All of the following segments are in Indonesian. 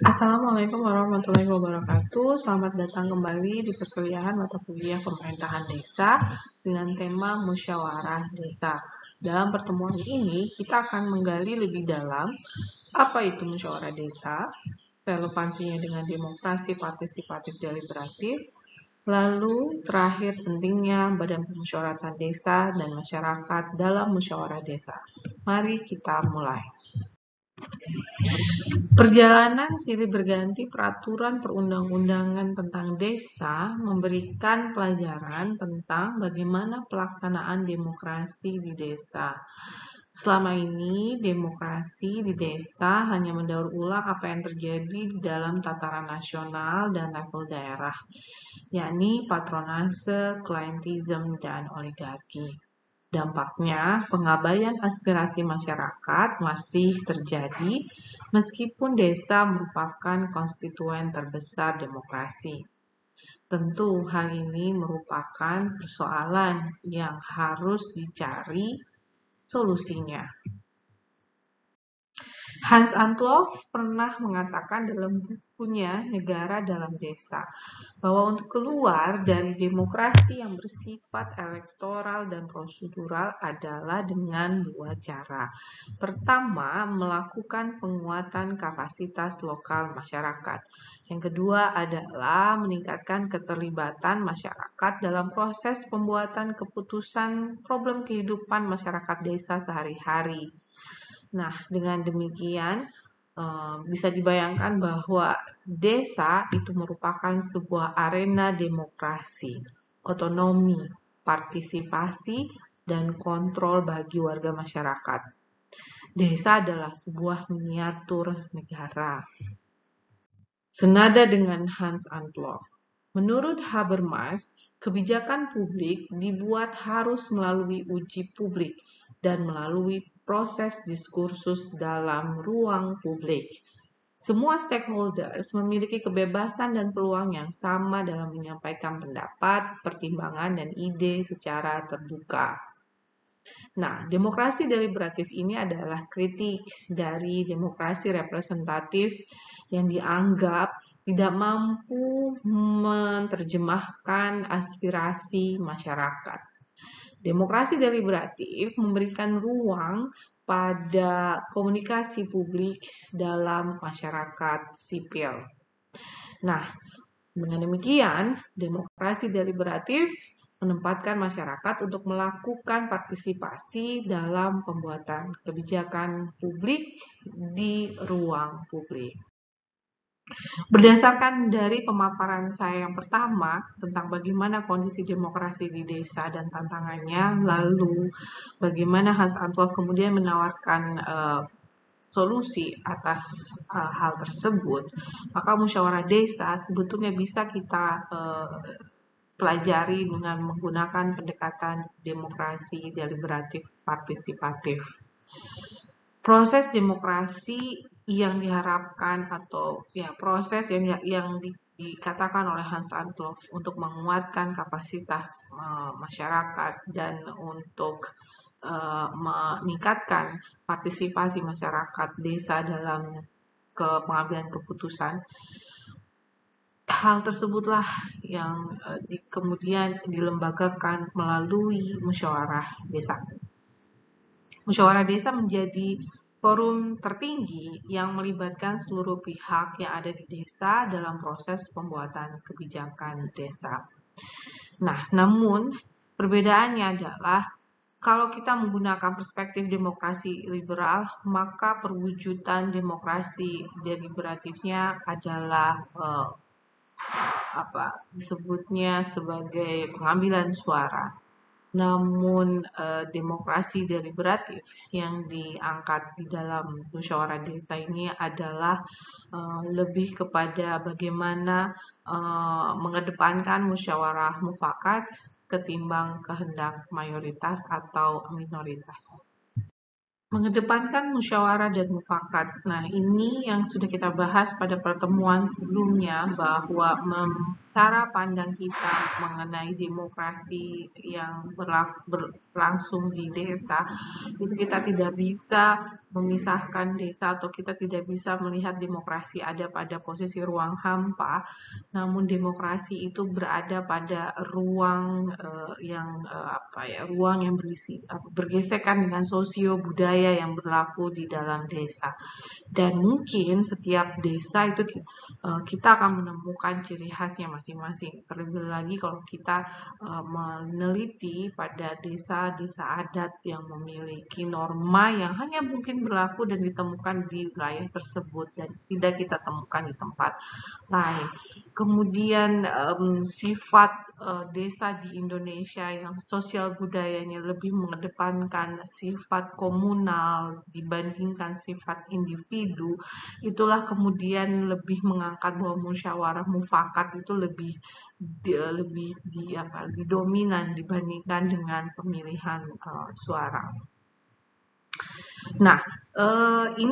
Assalamualaikum warahmatullahi wabarakatuh. Selamat datang kembali di perkuliahan mata kuliah pemerintahan desa dengan tema musyawarah desa. Dalam pertemuan ini, kita akan menggali lebih dalam apa itu musyawarah desa, relevansinya dengan demokrasi partisipatif deliberatif, lalu terakhir pentingnya badan pemusyawaratan desa dan masyarakat dalam musyawarah desa. Mari kita mulai. Perjalanan silih berganti peraturan perundang-undangan tentang desa memberikan pelajaran tentang bagaimana pelaksanaan demokrasi di desa. Selama ini, demokrasi di desa hanya mendaur ulang apa yang terjadi di dalam tataran nasional dan level daerah, yakni patronase, klientisme, dan oligarki. Dampaknya, pengabaian aspirasi masyarakat masih terjadi meskipun desa merupakan konstituen terbesar demokrasi. Tentu hal ini merupakan persoalan yang harus dicari solusinya. Hans Antloff pernah mengatakan dalam bukunya Negara dalam Desa bahwa untuk keluar dari demokrasi yang bersifat elektoral dan prosedural adalah dengan dua cara. Pertama, melakukan penguatan kapasitas lokal masyarakat. Yang kedua adalah meningkatkan keterlibatan masyarakat dalam proses pembuatan keputusan problem kehidupan masyarakat desa sehari-hari. Nah, dengan demikian bisa dibayangkan bahwa desa itu merupakan sebuah arena demokrasi, otonomi, partisipasi, dan kontrol bagi warga masyarakat. Desa adalah sebuah miniatur negara. Senada dengan Hans Antloff, menurut Habermas, kebijakan publik dibuat harus melalui uji publik dan melalui proses diskursus dalam ruang publik. Semua stakeholders memiliki kebebasan dan peluang yang sama dalam menyampaikan pendapat, pertimbangan, dan ide secara terbuka. Nah, demokrasi deliberatif ini adalah kritik dari demokrasi representatif yang dianggap tidak mampu menerjemahkan aspirasi masyarakat. Demokrasi deliberatif memberikan ruang pada komunikasi publik dalam masyarakat sipil. Nah, dengan demikian, demokrasi deliberatif menempatkan masyarakat untuk melakukan partisipasi dalam pembuatan kebijakan publik di ruang publik. Berdasarkan dari pemaparan saya yang pertama tentang bagaimana kondisi demokrasi di desa dan tantangannya, lalu bagaimana Hans Antloff kemudian menawarkan solusi atas hal tersebut, maka musyawarah desa sebetulnya bisa kita pelajari dengan menggunakan pendekatan demokrasi deliberatif partisipatif. Proses demokrasi yang diharapkan atau proses yang dikatakan oleh Hans Antloff untuk menguatkan kapasitas masyarakat dan untuk meningkatkan partisipasi masyarakat desa dalam pengambilan keputusan. Hal tersebutlah yang kemudian dilembagakan melalui musyawarah desa. Musyawarah desa menjadi forum tertinggi yang melibatkan seluruh pihak yang ada di desa dalam proses pembuatan kebijakan desa. Nah, namun perbedaannya adalah kalau kita menggunakan perspektif demokrasi liberal, maka perwujudan demokrasi deliberatifnya adalah disebutnya sebagai pengambilan suara. Namun demokrasi deliberatif yang diangkat di dalam musyawarah desa ini adalah lebih kepada bagaimana mengedepankan musyawarah mufakat ketimbang kehendak mayoritas atau minoritas. Mengedepankan musyawarah dan mufakat. Nah, ini yang sudah kita bahas pada pertemuan sebelumnya bahwa cara pandang kita mengenai demokrasi yang berlangsung di desa, itu kita tidak bisa memisahkan desa atau kita tidak bisa melihat demokrasi ada pada posisi ruang hampa, namun demokrasi itu berada pada ruang ruang yang bergesekan dengan sosio budaya yang berlaku di dalam desa. Dan mungkin setiap desa itu kita akan menemukan ciri khasnya masing-masing. Terlebih lagi kalau kita meneliti pada desa-desa adat yang memiliki norma yang hanya mungkin berlaku dan ditemukan di wilayah tersebut dan tidak kita temukan di tempat lain. Kemudian sifat desa di Indonesia yang sosial budayanya lebih mengedepankan sifat komunal dibandingkan sifat individu, itulah kemudian lebih mengangkat bahwa musyawarah mufakat itu lebih dominan dibandingkan dengan pemilihan suara. Nah, ini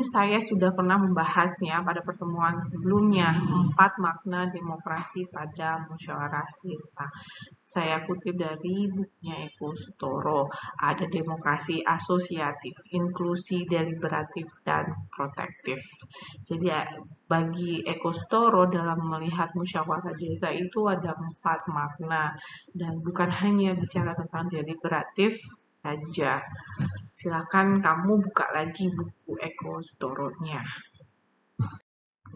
saya sudah pernah membahasnya pada pertemuan sebelumnya, 4 makna demokrasi pada musyawarah desa. Saya kutip dari bukunya Eko Sutoro, ada demokrasi asosiatif, inklusi deliberatif, dan protektif. Jadi bagi Eko Sutoro dalam melihat musyawarah desa itu ada 4 makna, dan bukan hanya bicara tentang deliberatif saja. Silakan kamu buka lagi buku Eko Sutoro-nya.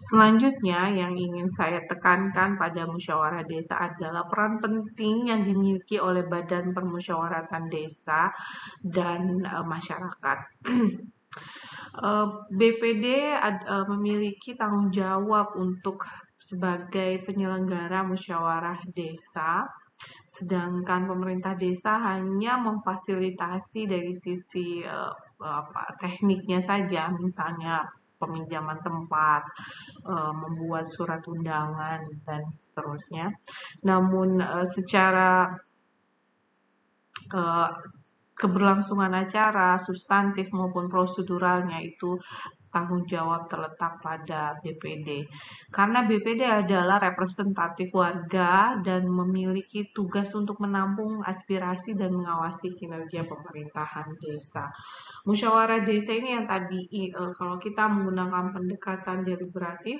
Selanjutnya yang ingin saya tekankan pada musyawarah desa adalah peran penting yang dimiliki oleh Badan Permusyawaratan Desa dan masyarakat. BPD memiliki tanggung jawab untuk sebagai penyelenggara musyawarah desa, sedangkan pemerintah desa hanya memfasilitasi dari sisi tekniknya saja, misalnya peminjaman tempat, membuat surat undangan, dan seterusnya. Namun secara keberlangsungan acara, substantif maupun proseduralnya itu tanggung jawab terletak pada BPD. Karena BPD adalah representatif warga dan memiliki tugas untuk menampung aspirasi dan mengawasi kinerja pemerintahan desa. Musyawarah desa ini yang tadi kalau kita menggunakan pendekatan deliberatif,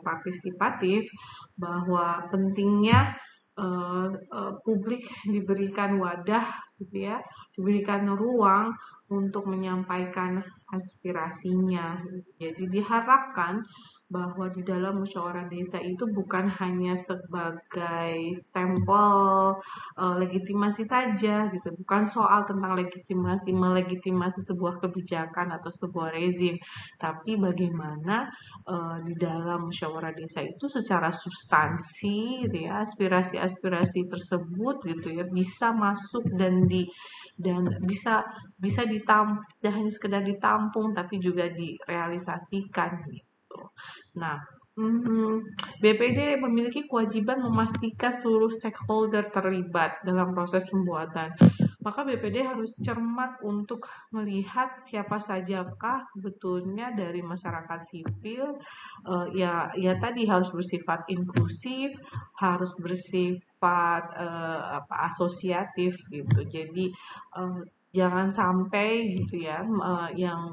partisipatif, bahwa pentingnya publik diberikan wadah, gitu ya, diberikan ruang untuk menyampaikan aspirasinya. Jadi diharapkan bahwa di dalam musyawarah desa itu bukan hanya sebagai stempel legitimasi saja, gitu, bukan soal tentang melegitimasi sebuah kebijakan atau sebuah rezim, tapi bagaimana di dalam musyawarah desa itu secara substansi, gitu ya, aspirasi-aspirasi tersebut, gitu ya, bisa masuk dan bisa ditampung, tidak hanya sekedar ditampung tapi juga direalisasikan, gitu. Nah, BPD memiliki kewajiban memastikan seluruh stakeholder terlibat dalam proses pembuatan. Maka BPD harus cermat untuk melihat siapa sajakah sebetulnya dari masyarakat sipil, ya tadi harus bersifat inklusif, harus bersifat asosiatif, gitu. Jadi jangan sampai, gitu ya, yang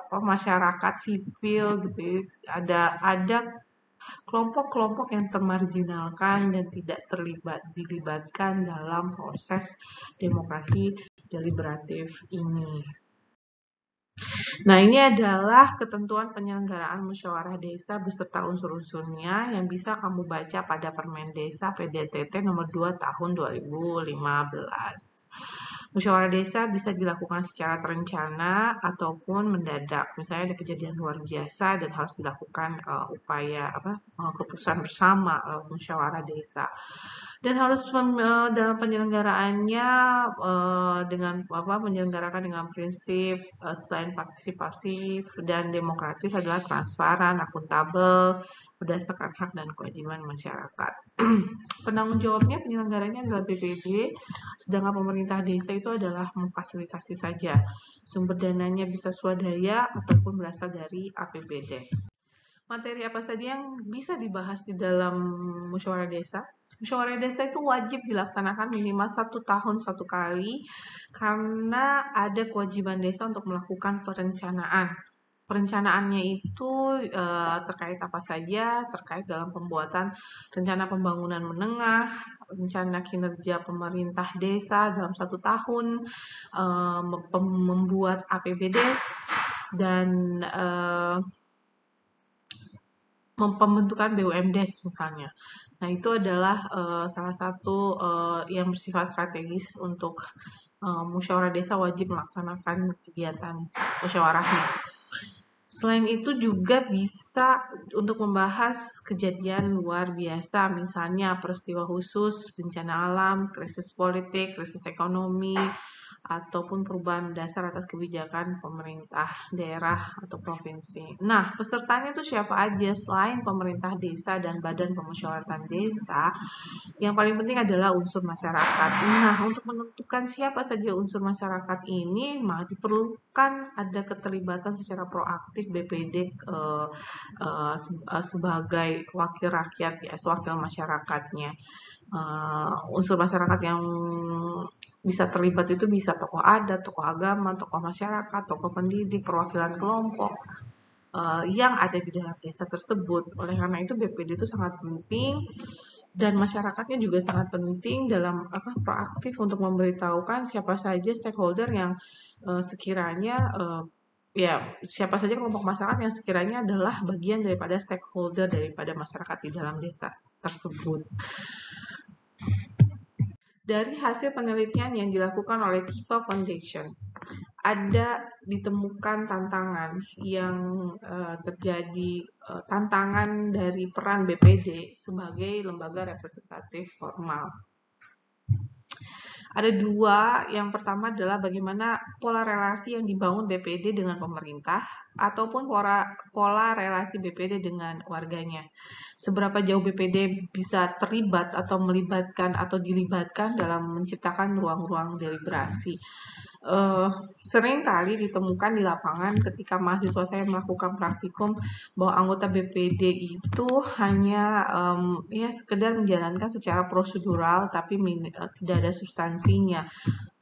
masyarakat sipil, gitu ya, ada kelompok-kelompok yang termarginalkan dan tidak dilibatkan dalam proses demokrasi deliberatif ini. Nah, ini adalah ketentuan penyelenggaraan musyawarah desa beserta unsur-unsurnya yang bisa kamu baca pada Permen Desa PDTT nomor 2 tahun 2015. Musyawarah desa bisa dilakukan secara terencana ataupun mendadak. Misalnya ada kejadian luar biasa dan harus dilakukan keputusan bersama musyawarah desa. Dan harus dalam penyelenggaraannya menyelenggarakan dengan prinsip selain partisipasi dan demokratis adalah transparan, akuntabel, berdasarkan hak dan kewajiban masyarakat. Penanggung jawabnya penyelenggaranya adalah BPD, sedangkan pemerintah desa itu adalah memfasilitasi saja. Sumber dananya bisa swadaya ataupun berasal dari APBD. Materi apa saja yang bisa dibahas di dalam musyawarah desa? Musyawarah desa itu wajib dilaksanakan minimal 1 tahun 1 kali karena ada kewajiban desa untuk melakukan perencanaan. Perencanaannya itu terkait apa saja? Terkait dalam pembuatan rencana pembangunan menengah, rencana kinerja pemerintah desa dalam 1 tahun, membuat APBDes, dan pembentukan BUMDes misalnya. Nah, itu adalah salah satu yang bersifat strategis untuk musyawarah desa wajib melaksanakan kegiatan musyawarahnya. Selain itu juga bisa untuk membahas kejadian luar biasa, misalnya peristiwa khusus, bencana alam, krisis politik, krisis ekonomi, ataupun perubahan dasar atas kebijakan pemerintah daerah atau provinsi. Nah, pesertanya itu siapa aja selain pemerintah desa dan badan pemusyawaratan desa? Yang paling penting adalah unsur masyarakat. Nah, untuk menentukan siapa saja unsur masyarakat ini, maka diperlukan ada keterlibatan secara proaktif BPD sebagai wakil rakyat, ya, wakil masyarakatnya. Unsur masyarakat yang bisa terlibat itu bisa tokoh adat, tokoh agama, tokoh masyarakat, tokoh pendidik, perwakilan kelompok yang ada di dalam desa tersebut. Oleh karena itu BPD itu sangat penting dan masyarakatnya juga sangat penting dalam proaktif untuk memberitahukan siapa saja stakeholder yang sekiranya ya siapa saja kelompok masyarakat yang sekiranya adalah bagian daripada stakeholder daripada masyarakat di dalam desa tersebut. Dari hasil penelitian yang dilakukan oleh Kiva Foundation, ada ditemukan tantangan yang terjadi, tantangan dari peran BPD sebagai lembaga representatif formal. Ada dua, yang pertama adalah bagaimana pola relasi yang dibangun BPD dengan pemerintah ataupun pola relasi BPD dengan warganya. Seberapa jauh BPD bisa terlibat atau melibatkan atau dilibatkan dalam menciptakan ruang-ruang deliberasi. Sering kali ditemukan di lapangan ketika mahasiswa saya melakukan praktikum bahwa anggota BPD itu hanya ya sekedar menjalankan secara prosedural tapi tidak ada substansinya,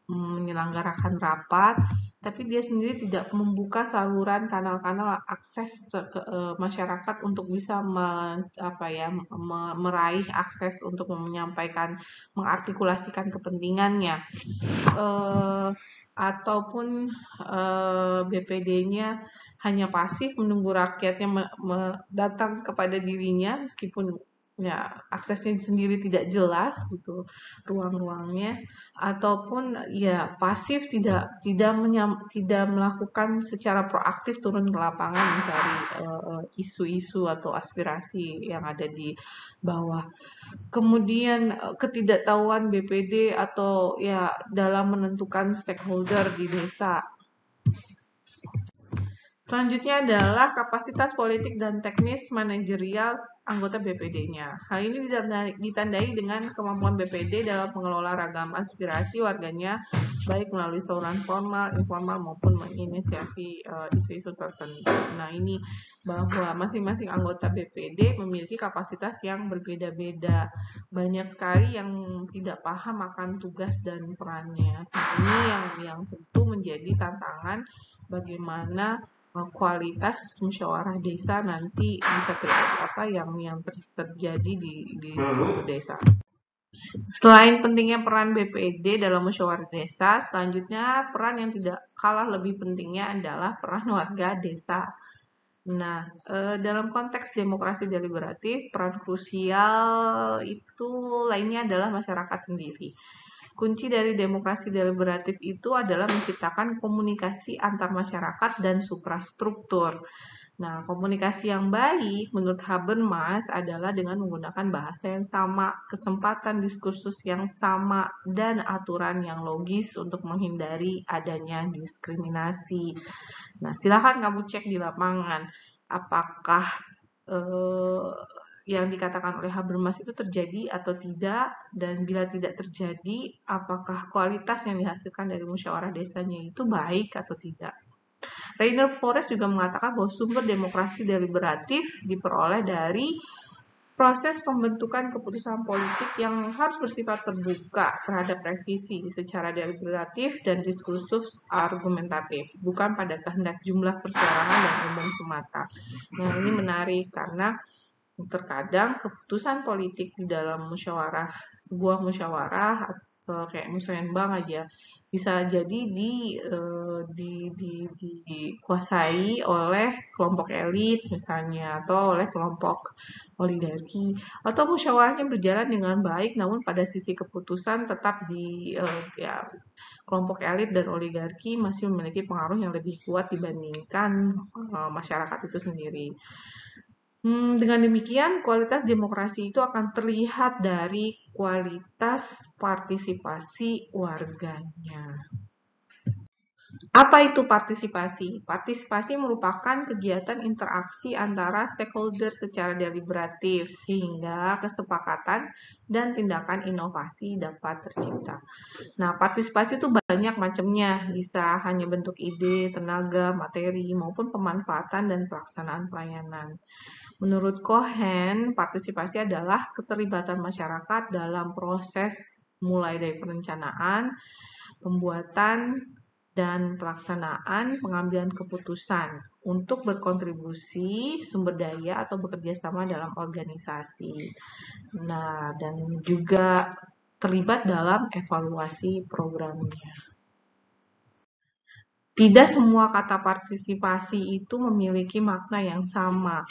menyelenggarakan rapat tapi dia sendiri tidak membuka saluran kanal-kanal akses ke masyarakat untuk bisa meraih akses untuk menyampaikan, mengartikulasikan kepentingannya. Ataupun BPD-nya hanya pasif menunggu rakyatnya datang kepada dirinya meskipun ya aksesnya sendiri tidak jelas gitu ruang-ruangnya, ataupun ya pasif tidak melakukan secara proaktif turun ke lapangan mencari isu-isu atau aspirasi yang ada di bawah. Kemudian ketidaktahuan BPD atau ya dalam menentukan stakeholder di desa. Selanjutnya adalah kapasitas politik dan teknis manajerial anggota BPD-nya. Hal ini ditandai dengan kemampuan BPD dalam mengelola ragam aspirasi warganya, baik melalui saluran formal, informal, maupun menginisiasi isu-isu tertentu. Nah, ini bahwa masing-masing anggota BPD memiliki kapasitas yang berbeda-beda. Banyak sekali yang tidak paham akan tugas dan perannya. Ini yang tentu menjadi tantangan bagaimana kualitas musyawarah desa nanti bisa terjadi di suatu desa. Selain pentingnya peran BPD dalam musyawarah desa, selanjutnya peran yang tidak kalah lebih pentingnya adalah peran warga desa. Nah, dalam konteks demokrasi deliberatif, peran krusial itu lainnya adalah masyarakat sendiri. Kunci dari demokrasi deliberatif itu adalah menciptakan komunikasi antar masyarakat dan suprastruktur. Nah, komunikasi yang baik menurut Habermas adalah dengan menggunakan bahasa yang sama, kesempatan diskursus yang sama, dan aturan yang logis untuk menghindari adanya diskriminasi. Nah, silakan kamu cek di lapangan apakah yang dikatakan oleh Habermas itu terjadi atau tidak, dan bila tidak terjadi, apakah kualitas yang dihasilkan dari musyawarah desanya itu baik atau tidak. Rainer Forest juga mengatakan bahwa sumber demokrasi deliberatif diperoleh dari proses pembentukan keputusan politik yang harus bersifat terbuka terhadap revisi secara deliberatif dan diskursus argumentatif, bukan pada kehendak jumlah perseorangan dan umum semata. Nah, ini menarik karena terkadang keputusan politik di dalam sebuah musyawarah atau kayak musrenbang aja bisa jadi dikuasai oleh kelompok elit misalnya atau oleh kelompok oligarki, atau musyawarahnya berjalan dengan baik namun pada sisi keputusan tetap ya, kelompok elit dan oligarki masih memiliki pengaruh yang lebih kuat dibandingkan masyarakat itu sendiri. Dengan demikian, kualitas demokrasi itu akan terlihat dari kualitas partisipasi warganya. Apa itu partisipasi? Partisipasi merupakan kegiatan interaksi antara stakeholder secara deliberatif, sehingga kesepakatan dan tindakan inovasi dapat tercipta. Nah, partisipasi itu banyak macamnya, bisa hanya bentuk ide, tenaga, materi, maupun pemanfaatan dan pelaksanaan pelayanan. Menurut Cohen, partisipasi adalah keterlibatan masyarakat dalam proses mulai dari perencanaan, pembuatan, dan pelaksanaan pengambilan keputusan untuk berkontribusi sumber daya atau bekerja sama dalam organisasi. Nah, dan juga terlibat dalam evaluasi programnya. Tidak semua kata partisipasi itu memiliki makna yang sama.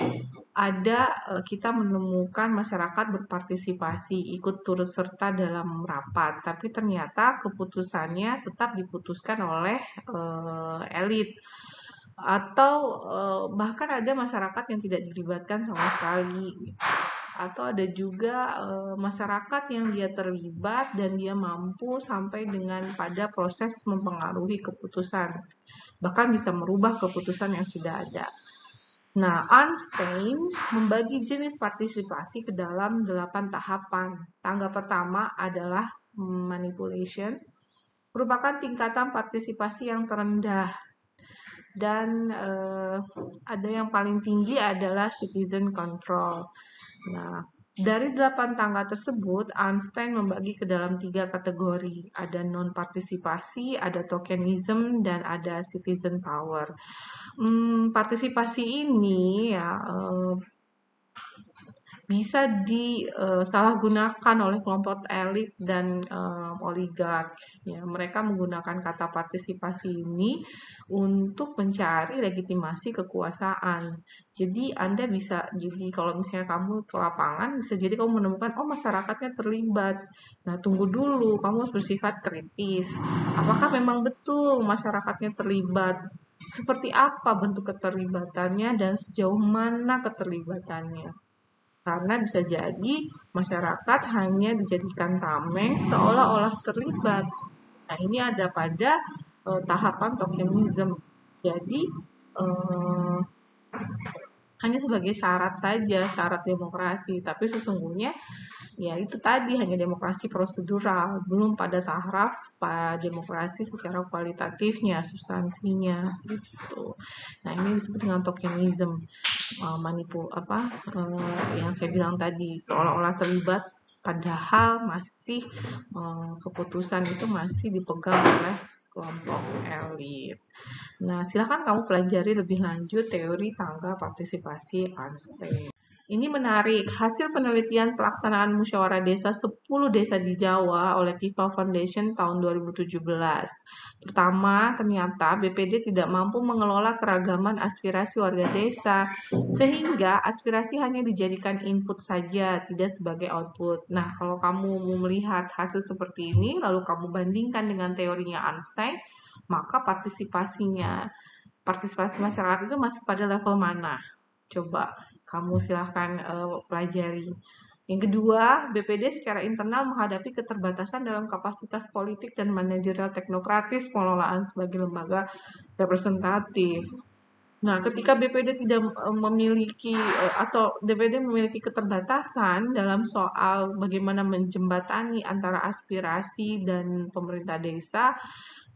Kita menemukan masyarakat berpartisipasi, ikut turut serta dalam rapat, tapi ternyata keputusannya tetap diputuskan oleh elit. Atau bahkan ada masyarakat yang tidak dilibatkan sama sekali. Atau ada juga masyarakat yang dia terlibat dan dia mampu sampai dengan pada proses mempengaruhi keputusan, bahkan bisa merubah keputusan yang sudah ada. Nah, Einstein membagi jenis partisipasi ke dalam 8 tahapan. Tangga pertama adalah manipulation, merupakan tingkatan partisipasi yang terendah. Dan ada yang paling tinggi adalah citizen control. Nah, dari 8 tangga tersebut, Einstein membagi ke dalam 3 kategori. Ada non-partisipasi, ada tokenism, dan ada citizen power. Partisipasi ini ya bisa disalahgunakan oleh kelompok elit dan oligark. Ya, mereka menggunakan kata partisipasi ini untuk mencari legitimasi kekuasaan. Jadi kalau misalnya kamu ke lapangan, bisa jadi kamu menemukan, oh masyarakatnya terlibat. Nah, tunggu dulu, kamu harus bersifat kritis. Apakah memang betul masyarakatnya terlibat? Seperti apa bentuk keterlibatannya dan sejauh mana keterlibatannya? Karena bisa jadi masyarakat hanya dijadikan tameng seolah-olah terlibat. Nah, ini ada pada tahapan tokenism. Jadi hanya sebagai syarat saja, syarat demokrasi. Tapi sesungguhnya ya itu tadi hanya demokrasi prosedural, belum pada taraf demokrasi secara kualitatifnya, substansinya gitu. Nah, ini disebut dengan tokenism, yang saya bilang tadi, seolah-olah terlibat padahal masih keputusan itu masih dipegang oleh kelompok elit. Nah, silakan kamu pelajari lebih lanjut teori tangga partisipasi Einstein. Ini menarik, hasil penelitian pelaksanaan musyawarah desa 10 desa di Jawa oleh Tifa Foundation tahun 2017. Pertama, ternyata BPD tidak mampu mengelola keragaman aspirasi warga desa, sehingga aspirasi hanya dijadikan input saja, tidak sebagai output. Nah, kalau kamu mau melihat hasil seperti ini, lalu kamu bandingkan dengan teorinya Einstein, maka partisipasi masyarakat itu masih pada level mana? Coba kamu silahkan pelajari. Yang kedua, BPD secara internal menghadapi keterbatasan dalam kapasitas politik dan manajerial teknokratis pengelolaan sebagai lembaga representatif. Nah, ketika BPD tidak memiliki atau BPD memiliki keterbatasan dalam soal bagaimana menjembatani antara aspirasi dan pemerintah desa,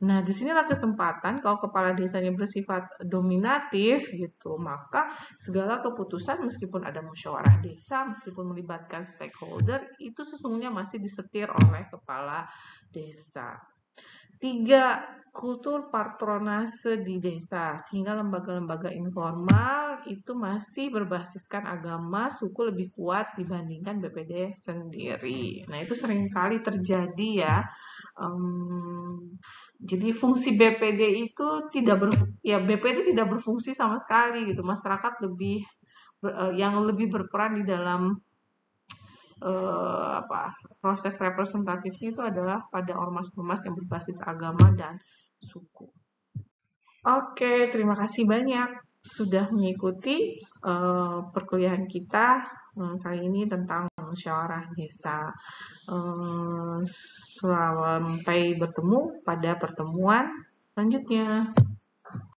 Nah, disinilah kesempatan kalau kepala desanya bersifat dominatif gitu, maka segala keputusan meskipun ada musyawarah desa, meskipun melibatkan stakeholder, itu sesungguhnya masih disetir oleh kepala desa. 3, kultur patronase di desa, sehingga lembaga-lembaga informal itu masih berbasiskan agama, suku lebih kuat dibandingkan BPD sendiri. Nah, itu seringkali terjadi ya. Jadi fungsi BPD itu BPD tidak berfungsi sama sekali gitu. Masyarakat yang lebih berperan di dalam proses representatifnya itu adalah pada ormas-ormas yang berbasis agama dan suku. Oke, terima kasih banyak sudah mengikuti perkuliahan kita kali ini tentang musyawarah desa. Sampai bertemu pada pertemuan selanjutnya.